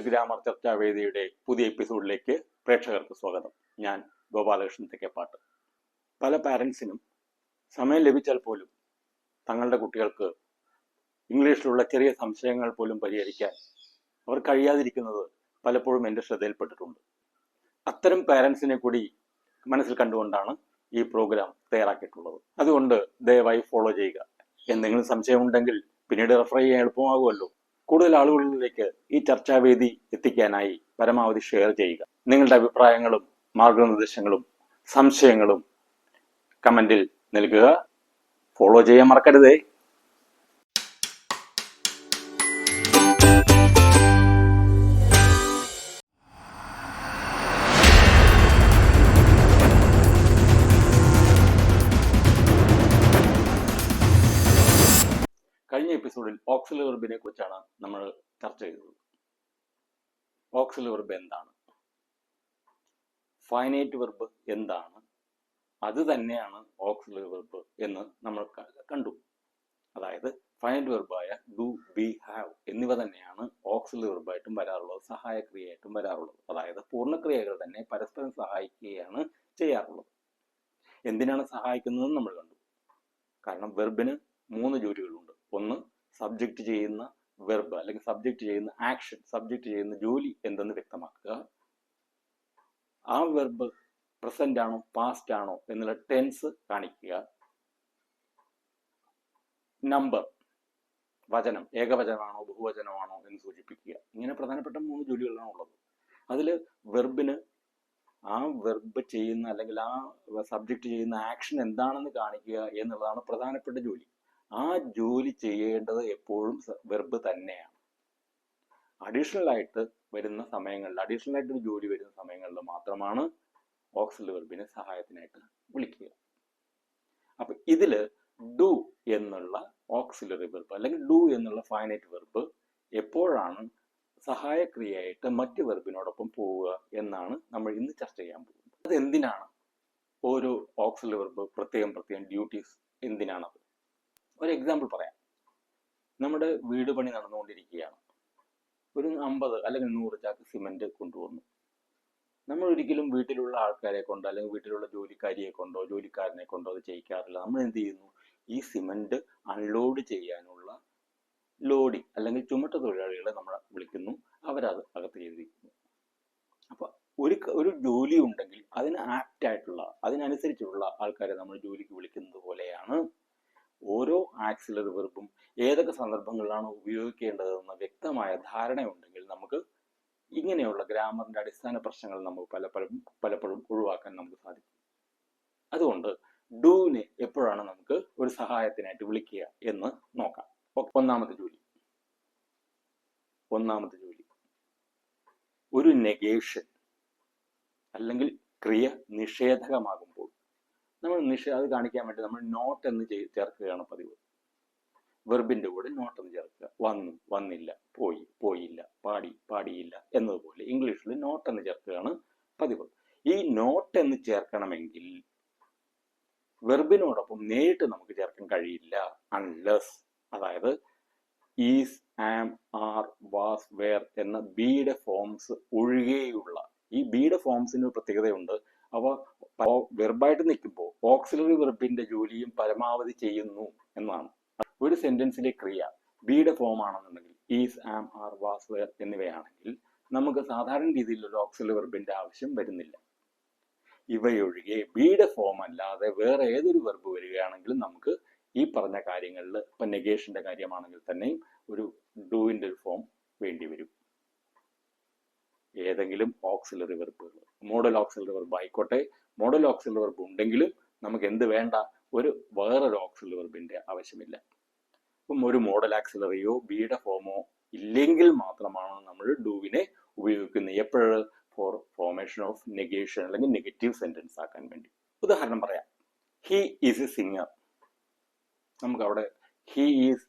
Grammar ചർച്ചാവേദിയുടെ പുതിയ എപ്പിസോഡിലേക്ക് പ്രേക്ഷകർക്ക് സ്വാഗതം. ഞാൻ ഗോപാലകൃഷ്ണൻ തെക്കേപ്പാട്ട്. പല പാരൻസിനും സമയം ലഭിച്ചാൽ പോലും തങ്ങളുടെ കുട്ടികൾക്ക് ഇംഗ്ലീഷിലുള്ള ചെറിയ സംശയങ്ങൾ പോലും പരിഹരിക്കാൻ അവർ കഴിയാതിരിക്കുന്നത് പലപ്പോഴും എൻ്റെ ശ്രദ്ധയിൽപ്പെട്ടിട്ടുണ്ട്. അത്തരം പാരൻസിനെ കൂടി മനസ്സിൽ കണ്ടുകൊണ്ടാണ് ഈ പ്രോഗ്രാം തയ്യാറാക്കിയിട്ടുള്ളത്. അതുകൊണ്ട് ദയവായി ഫോളോ ചെയ്യുക. എന്തെങ്കിലും സംശയമുണ്ടെങ്കിൽ പിന്നീട് റെഫർ ചെയ്യാൻ എളുപ്പമാകുമല്ലോ. കൂടുതൽ ആളുകളിലേക്ക് ഈ ചർച്ചാവേദി എത്തിക്കാനായി പരമാവധി ഷെയർ ചെയ്യുക. നിങ്ങളുടെ അഭിപ്രായങ്ങളും മാർഗനിർദ്ദേശങ്ങളും സംശയങ്ങളും കമന്റിൽ നൽകുക. ഫോളോ ചെയ്യാൻ മറക്കരുതേ. കഴിഞ്ഞ എപ്പിസോഡിൽ ഓക്സിലറി വെർബിനെ കുറിച്ചാണ് നമ്മൾ ചർച്ച ചെയ്തത്. ഓക്സിലറി വെർബ് എന്താണ്, ഫൈനൈറ്റ് വെർബ് എന്താണ്, അത് തന്നെയാണ് ഓക്സിലറി വെർബ് എന്ന് നമ്മൾ കണ്ടു. അതായത് ഫൈനൈറ്റ് വെർബായ ഡു, ബി, ഹാവ് എന്നിവ തന്നെയാണ് ഓക്സിലറി വെർബായിട്ടും വരാറുള്ളത്, സഹായക്രിയയായിട്ടും വരാറുള്ളത്. അതായത് പൂർണ്ണക്രിയകൾ തന്നെ പരസ്പരം സഹായിക്കുകയാണ് ചെയ്യാറുള്ളത്. എന്തിനാണ് സഹായിക്കുന്നതെന്ന് നമ്മൾ കണ്ടു. കാരണം വെർബിന് 3 ജോലികളുണ്ട്. ഒന്ന്, സബ്ജക്റ്റ് ചെയ്യുന്ന വെർബ് അല്ലെങ്കിൽ സബ്ജക്റ്റ് ചെയ്യുന്ന ആക്ഷൻ, സബ്ജക്റ്റ് ചെയ്യുന്ന ജോലി എന്തെന്ന് വ്യക്തമാക്കുക. ആ വെർബ് പ്രസന്റ് ആണോ പാസ്റ്റ് ആണോ എന്നുള്ള ടെൻസ് കാണിക്കുക. നമ്പർ, വചനം, ഏകവചനമാണോ ബഹുവചനമാണോ എന്ന് സൂചിപ്പിക്കുക. ഇങ്ങനെ പ്രധാനപ്പെട്ട 3 ജോലികളാണ് ഉള്ളത്. അതിൽ വെർബിന് ആ വെർബ് ചെയ്യുന്ന അല്ലെങ്കിൽ ആ സബ്ജക്റ്റ് ചെയ്യുന്ന ആക്ഷൻ എന്താണെന്ന് കാണിക്കുക എന്നുള്ളതാണ് പ്രധാനപ്പെട്ട ജോലി. ആ ജോലി ചെയ്യേണ്ടത് എപ്പോഴും വെർബ് തന്നെയാണ്. അഡീഷണൽ ആയിട്ട് വരുന്ന സമയങ്ങളിൽ, അഡീഷണൽ ആയിട്ട് ഒരു ജോലി വരുന്ന സമയങ്ങളിൽ മാത്രമാണ് ഓക്സിലറി വെർബിനെ സഹായത്തിനായിട്ട് വിളിക്കുക. അപ്പൊ ഇതില് ഡു എന്നുള്ള ഓക്സിലറി വെർബ് അല്ലെങ്കിൽ ഡു എന്നുള്ള ഫൈനൈറ്റ് വെർബ് എപ്പോഴാണ് സഹായക്രിയയായിട്ട് മറ്റ് വെർബിനോടൊപ്പം പോവുക എന്നാണ് നമ്മൾ ഇന്ന് ചർച്ച ചെയ്യാൻ പോകുന്നത്. അത് എന്തിനാണ് ഓരോ ഓക്സിലറി വെർബ് പ്രത്യേകം ഡ്യൂട്ടീസ് എന്തിനാണത്? ഒരു എക്സാമ്പിൾ പറയാം. നമ്മുടെ വീട് പണി നടന്നുകൊണ്ടിരിക്കുകയാണ്. ഒരു 50 അല്ലെങ്കിൽ 100 ചാക്ക് സിമെന്റ് കൊണ്ടുവന്നു. നമ്മൾ ഒരിക്കലും വീട്ടിലുള്ള ആൾക്കാരെ കൊണ്ടോ അല്ലെങ്കിൽ വീട്ടിലുള്ള ജോലിക്കാരിയെ കൊണ്ടോ ജോലിക്കാരനെ കൊണ്ടോ അത് ചെയ്യിക്കാറില്ല. നമ്മൾ എന്ത് ചെയ്യുന്നു? ഈ സിമെന്റ് അൺലോഡ് ചെയ്യാനുള്ള ലോഡിങ് അല്ലെങ്കിൽ ചുമട്ട തൊഴിലാളികളെ നമ്മൾ വിളിക്കുന്നു. അവരത് അകത്ത് ചെയ്തിരിക്കുന്നു. അപ്പൊ ഒരു ജോലി ഉണ്ടെങ്കിൽ അതിന് ആപ്റ്റായിട്ടുള്ള, അതിനനുസരിച്ചുള്ള ആൾക്കാരെ നമ്മൾ ജോലിക്ക് വിളിക്കുന്നത് പോലെയാണ് ഓരോ ആക്സിലറി വെർബും ഏതൊക്കെ സന്ദർഭങ്ങളിലാണ് ഉപയോഗിക്കേണ്ടതെന്ന് വ്യക്തമായ ധാരണയുണ്ടെങ്കിൽ നമുക്ക് ഇങ്ങനെയുള്ള ഗ്രാമറിന്റെ അടിസ്ഥാന പ്രശ്നങ്ങൾ നമുക്ക് പലപ്പോഴും ഒഴിവാക്കാൻ നമുക്ക് സാധിക്കും. അതുകൊണ്ട് ഡൂവിനെ എപ്പോഴാണ് നമുക്ക് ഒരു സഹായത്തിനായിട്ട് വിളിക്കുക എന്ന് നോക്കാം. ഒന്നാമത്തെ ജോലി, ഒരു നെഗേഷൻ അല്ലെങ്കിൽ ക്രിയ നിഷേധകമാകുമ്പോൾ നമ്മൾ അത് കാണിക്കാൻ വേണ്ടി നമ്മൾ നോട്ട് എന്ന് ചേർക്കുകയാണ് പതിവ്. വെർബിന്റെ കൂടെ നോട്ട് എന്ന് ചേർക്കുക. വന്നു, വന്നില്ല, പോയി, പോയില്ല, പാടി, പാടിയില്ല എന്നതുപോലെ ഇംഗ്ലീഷിൽ നോട്ട് എന്ന് ചേർക്കുകയാണ് പതിവ്. ഈ നോട്ട് എന്ന് ചേർക്കണമെങ്കിൽ വെർബിനോടൊപ്പം നേരിട്ട് നമുക്ക് ചേർക്കാൻ കഴിയില്ല. അൺലെസ്, അതായത് is, am, are, was, were എന്ന ബിയുടെ ഫോംസ് ഒഴികെയുള്ള, ഈ ബിയുടെ ഫോംസിന് പ്രത്യേകതയുണ്ട്. അവ വെർബായിട്ട് നിൽക്കുമ്പോൾ ഓക്സിലറി വെർബിന്റെ ജോലിയും പരമാവധി ചെയ്യുന്നു എന്നാണ്. ഒരു സെന്റൻസിലെ ക്രിയ ബിയുടെ ഫോം ആണെന്നുണ്ടെങ്കിൽ, is, am, are, was, were എന്നിവയാണെങ്കിൽ നമുക്ക് സാധാരണ രീതിയിൽ ഒരു ഓക്സിലറി വെർബിന്റെ ആവശ്യം വരുന്നില്ല. ഇവയൊഴികെ ബിയുടെ ഫോം അല്ലാതെ വേറെ ഏതൊരു വെർബ് വരികയാണെങ്കിലും നമുക്ക് ഈ പറഞ്ഞ കാര്യങ്ങളിൽ, ഇപ്പൊ നെഗേഷന്റെ കാര്യമാണെങ്കിൽ തന്നെയും ഒരു ഡൂവിന്റെ ഒരു ഫോം വേണ്ടി വരും. ഏതെങ്കിലും ഓക്സിലറി വെർബുകൾ, മോഡൽ ഓക്സിലറി വെർബ് ആയിക്കോട്ടെ, മോഡൽ ഓക്സിലറി വെർബ് ഉണ്ടെങ്കിലും നമുക്ക് എന്ത് വേണ്ട, വേറൊരു ഓക്സിലറി വെർബിന്റെ ആവശ്യമില്ല. അപ്പം ഒരു മോഡൽ ആക്സിലറിയോ ബിയുടെ ഫോമോ ഇല്ലെങ്കിൽ മാത്രമാണ് നമ്മൾ ഡൂവിനെ ഉപയോഗിക്കുന്നത്. എപ്പോഴും ഫോർ ഫോർമേഷൻ ഓഫ് നെഗേഷൻ അല്ലെങ്കിൽ നെഗറ്റീവ് സെന്റൻസ് ആക്കാൻ വേണ്ടി. ഉദാഹരണം പറയാം. He is a singer. നമുക്ക് അവിടെ he is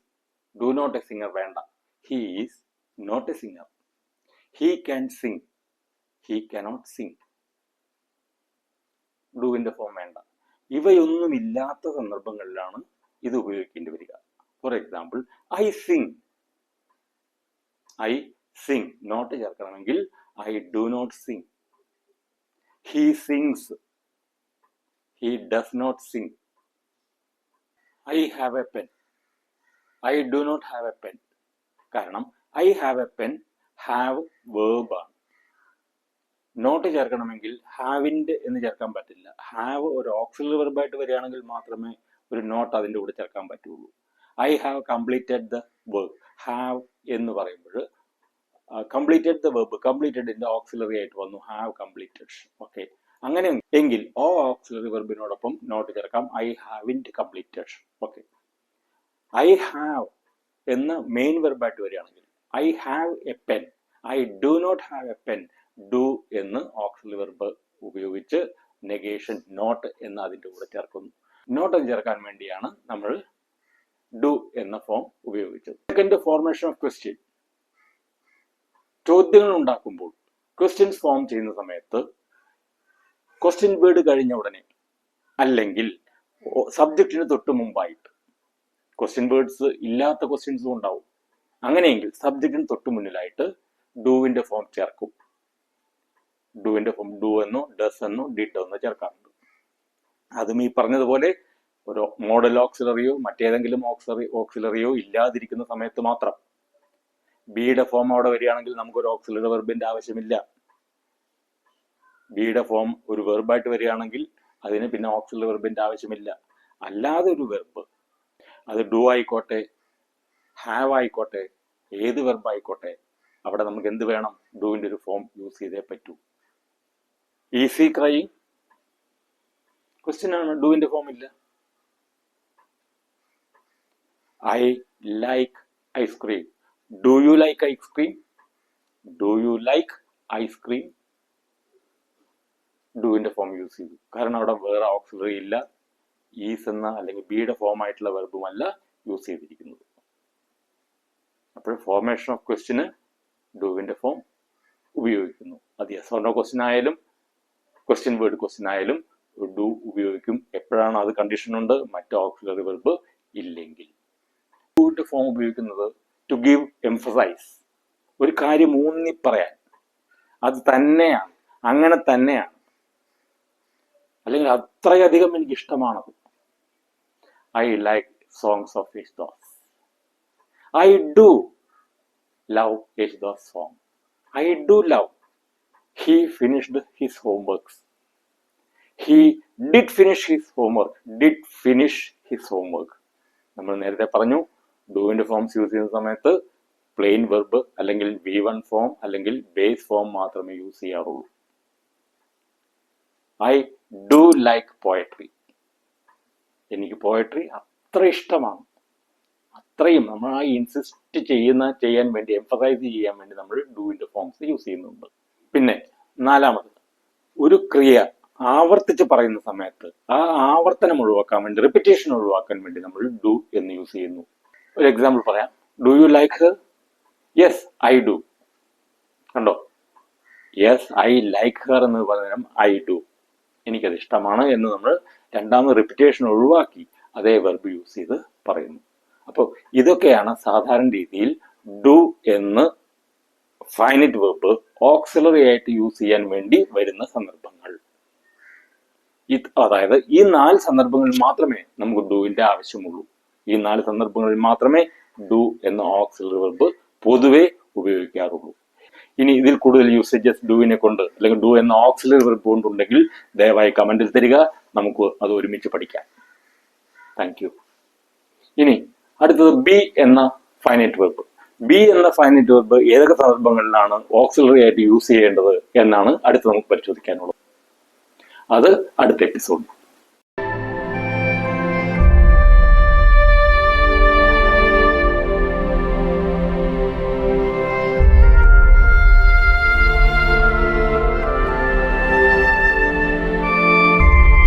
do not a singer വേണ്ട. He is not a singer. He can sing, he cannot sing. ഡൂവിന്റെ ഫോം വേണ്ട. ഇവയൊന്നും ഇല്ലാത്ത സന്ദർഭങ്ങളിലാണ് ഇത് ഉപയോഗിക്കേണ്ടി വരിക. For example, I sing. I sing not ചേർക്കണമെങ്കിൽ I do not sing. He sings, he does not sing. I have a pen, I do not have a pen. കാരണം I have a pen have വേർബാണ്. Not ചേർക്കണമെങ്കിൽ ഹാവിൻ്റെ എന്ന് ചേർക്കാൻ പറ്റില്ല. Have ഒരു auxiliary വെർബായിട്ട് വരികയാണെങ്കിൽ മാത്രമേ ഒരു നോട്ട് അതിൻ്റെ കൂടെ ചേർക്കാൻ പറ്റുള്ളൂ. I have completed the verb. Have എന്ന് പറയുമ്പോൾ കംപ്ലീറ്റഡ് ദ വെർബ്, കംപ്ലീറ്റഡിന്റെ ഓക്സിലറി ആയിട്ട് വന്നു ഹാവ് കംപ്ലീറ്റഡ്. ഓക്കെ, അങ്ങനെ എങ്കിൽ ഓ ഓക്സിലറി വെർബിനോടൊപ്പം നോട്ട് ചേർക്കാം. I haven't completed. Okay, I have എന്ന മെയിൻ വെർബായിട്ട് വരികയാണെങ്കിൽ I have a pen, I do not have a pen. Do എന്ന് ഓക്സിലറി വെർബ് ഉപയോഗിച്ച് നെഗേഷൻ നോട്ട് എന്ന് അതിൻ്റെ കൂടെ ചേർക്കുന്നു. നോട്ട് ചേർക്കാൻ വേണ്ടിയാണ് നമ്മൾ ഡു എന്ന ഫോം ഉപയോഗിച്ചത്. Second, formation of question. ചോദ്യങ്ങൾ ഉണ്ടാക്കുമ്പോൾ ക്വസ്റ്റ്യൻസ് ഫോം ചെയ്യുന്ന സമയത്ത് ക്വസ്റ്റ്യൻ വേർഡ് കഴിഞ്ഞ ഉടനെ അല്ലെങ്കിൽ സബ്ജക്റ്റിന് തൊട്ട് മുമ്പായിട്ട്, ക്വസ്റ്റ്യൻ വേർഡ്സ് ഇല്ലാത്ത ക്വസ്റ്റ്യൻസും ഉണ്ടാവും, അങ്ങനെയെങ്കിൽ സബ്ജക്റ്റിന് തൊട്ട് മുന്നിലായിട്ട് ഡൂവിന്റെ ഫോം ചേർക്കും. ഡൂവിന്റെ ഫോം ഡു എന്നോ ഡസ് എന്നോ ഡിഡ് എന്നോ ചേർക്കാറുണ്ട്. അതും ഈ പറഞ്ഞതുപോലെ ഒരു മോഡൽ ഓക്സിലറിയോ മറ്റേതെങ്കിലും ഓക്സിലറിയോ ഇല്ലാതിരിക്കുന്ന സമയത്ത് മാത്രം. ബിയുടെ ഫോം അവിടെ വരികയാണെങ്കിൽ നമുക്കൊരു ഓക്സിലറി വെർബിന്റെ ആവശ്യമില്ല. ബിയുടെ ഫോം ഒരു വെർബായിട്ട് വരികയാണെങ്കിൽ അതിന് പിന്നെ ഓക്സിലറി വെർബിന്റെ ആവശ്യമില്ല. അല്ലാതെ ഒരു വെർബ്, അത് ഡു ആയിക്കോട്ടെ ഹാവ് ആയിക്കോട്ടെ ഏത് വെർബ് ആയിക്കോട്ടെ, അവിടെ നമുക്ക് എന്ത് വേണം? ഡൂവിന്റെ ഒരു ഫോം യൂസ് ചെയ്തേ പറ്റൂ. ഈസി ക്രൈയിങ് ക്വസ്റ്റ്യൻ ആണ്, ഡൂവിന്റെ ഫോം ഇല്ല. I like ice cream, do you like ice cream, do you like ice cream. ഡൂവിന്റെ ഫോം യൂസ് ചെയ്തു, കാരണം അവിടെ വേറെ ഓക്സിലറി ഇല്ല. ഈസ് എന്ന അല്ലെങ്കിൽ ബിയുടെ ഫോം ആയിട്ടുള്ള വെർബുമല്ല യൂസ് ചെയ്തിരിക്കുന്നത്. അപ്പോൾ ഫോർമേഷൻ ഓഫ് ക്വസ്റ്റ്യന് ഡൂവിന്റെ ഫോം ഉപയോഗിക്കുന്നു. അത് യെസ് ഓർ നോ ക്വസ്റ്റ്യൻ ആയാലും ക്വസ്റ്റ്യൻ വേർഡ് ക്വസ്റ്റ്യൻ ആയാലും ഡു ഉപയോഗിക്കും. എപ്പോഴാണ് അത് കണ്ടീഷൻ ഉണ്ട്, മറ്റ് ഓക്സിലറി വെർബ് ഇല്ലെങ്കിൽ. ഡൂവിന്റെ ഫോം ഉപയോഗിക്കുന്നത് ടു ഗിവ് എംഫസൈസ്, ഒരു കാര്യം ഊന്നി പറയാൻ, അത് തന്നെയാണ്, അങ്ങനെ തന്നെയാണ്, അല്ലെങ്കിൽ അത്രയധികം എനിക്ക് ഇഷ്ടമാണത്. I like songs of Yesudas, I do love Yesudas song, I do love. He finished his homeworks, he did finish his homework, did finish his homework. നമ്മൾ നേരത്തെ പറഞ്ഞു ഡൂവിന്റെ ഫോംസ് യൂസ് ചെയ്യുന്ന സമയത്ത് പ്ലെയിൻ വെർബ് അല്ലെങ്കിൽ V1 ഫോം അല്ലെങ്കിൽ ബേസ് ഫോം മാത്രമേ use ചെയ്യാറുള്ളൂ. I do like poetry, എനിക്ക് പോയട്രി അത്ര ഇഷ്ടമാണ്. അത്രയും നമ്മൾ ആ ഇൻസിസ്റ്റ് ചെയ്യാൻ വേണ്ടി, എംഫസൈസ് ചെയ്യാൻ വേണ്ടി നമ്മൾ ഡൂവിന്റെ ഫോംസ് യൂസ് ചെയ്യുന്നുണ്ട്. പിന്നെ നാലാമത്, ഒരു ക്രിയ ആവർത്തിച്ച് പറയുന്ന സമയത്ത് ആ ആവർത്തനം ഒഴിവാക്കാൻ വേണ്ടി, റിപ്പിറ്റേഷൻ ഒഴിവാക്കാൻ വേണ്ടി നമ്മൾ ഡു എന്ന് യൂസ് ചെയ്യുന്നു. ഒരു എക്സാമ്പിൾ പറയാം. Do you like her? Yes I do. കണ്ടോ, യെസ് ഐ ലൈക്ക് ഹെർ എന്ന് പകരം ഐ ഡു, എനിക്കത് ഇഷ്ടമാണ് എന്ന് നമ്മൾ രണ്ടാമത് റിപ്പിറ്റേഷൻ ഒഴിവാക്കി അതേ വെർബ് യൂസ് ചെയ്ത് പറയുന്നു. അപ്പോൾ ഇതൊക്കെയാണ് സാധാരണ രീതിയിൽ ഡു എന്ന് ഫൈനൈറ്റ് വെർബ് ഓക്സിലറി ആയിട്ട് യൂസ് ചെയ്യാൻ വേണ്ടി വരുന്ന സന്ദർഭങ്ങൾ. അതായത് ഈ 4 സന്ദർഭങ്ങളിൽ മാത്രമേ നമുക്ക് ഡൂവിന്റെ ആവശ്യമുള്ളൂ. ഈ 4 സന്ദർഭങ്ങളിൽ മാത്രമേ ഡു എന്ന ഓക്സിലറി വെർബ് പൊതുവെ ഉപയോഗിക്കാറുള്ളൂ. ഇനി ഇതിൽ കൂടുതൽ യൂസേജസ് ഡൂവിനെ കൊണ്ട് അല്ലെങ്കിൽ ഡു എന്ന ഓക്സിലറി വെർബ് കൊണ്ടുണ്ടെങ്കിൽ ദയവായി കമന്റിൽ തരിക, നമുക്ക് അത് ഒരുമിച്ച് പഠിക്കാം. Thank you. ഇനി അടുത്തത് ബി എന്ന ഫൈനൈറ്റ് വെർബ്. ബി എന്ന ഫൈനൈറ്റ് വെർബ് ഏതൊക്കെ സന്ദർഭങ്ങളിലാണ് ഓക്സിലറി ആയിട്ട് യൂസ് ചെയ്യേണ്ടത് എന്നാണ് അടുത്ത് നമുക്ക് പരിശോധിക്കാനുള്ളത്. അത് അടുത്ത എപ്പിസോഡ്.